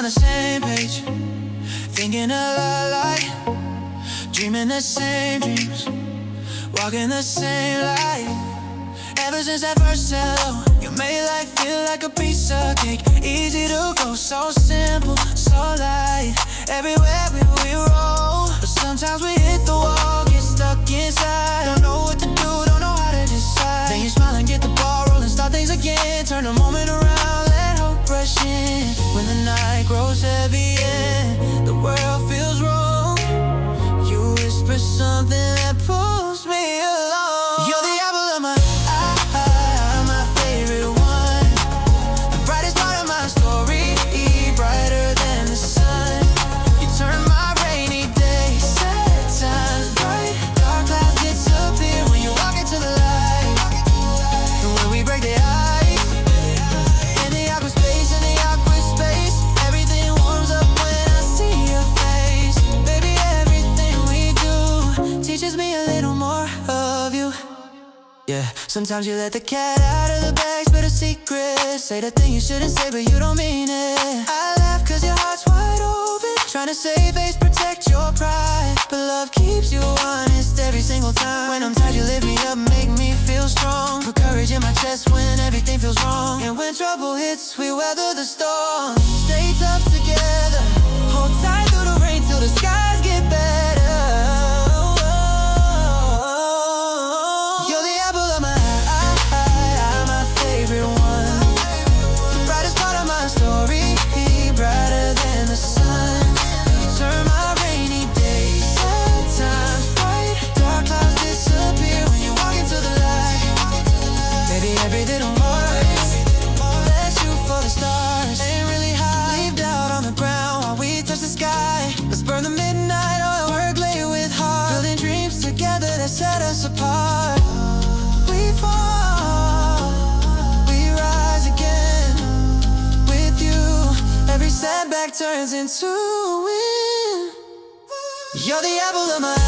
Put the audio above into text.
on the same page, thinking a lot alike, dreaming the same dreams, walking the same life. Ever since that first hello, you made life feel like a piece of cake. Easy to go, so simple, so light. Everywhere we roll, but sometimes we hit the wall, get stuck inside. Don't know what to do, don't know how to decide. Then you smile and get the ball rolling, start things again. Turn the moment around, let hope rush in. When the night grows heavy and the world feels wrong, you whisper something that pulls me along. You're the apple of my eye, my favorite one, the brightest part of my story, brighter than the sun. You turn my rainy days, sad times bright. Dark clouds disappear when you walk into the light. And when we break the ice, in the awkward space, everything warms up when I see your face. Baby, everything we do teaches me a little more of you. Yeah, sometimes you let the cat out of the bag, spit a secret, say the thing you shouldn't say but you don't mean it. I laugh cause your heart's wide open, trying to save face, protect your pride. But love keeps you honest every single time. When I'm tired you lift me up, make me feel strong. Put courage in my chest when everything feels wrong. And when trouble hits, we weather the storm. Stay tough together, hold tight through the rain till the skies get better. You're the apple of my eye, my favorite one, the brightest part of my story, brighter than the sun. You turn my rainy days, sad times bright. Dark clouds disappear when you walk into the light. Baby, every little voice, let's shoot for the stars. Aim really high, leave doubt on the ground while we touch the sky. Let's burn the midnight oil, work late with heart, building dreams together that set us apart. We fall, we rise again. With you, every setback turns into a win. You're the apple of my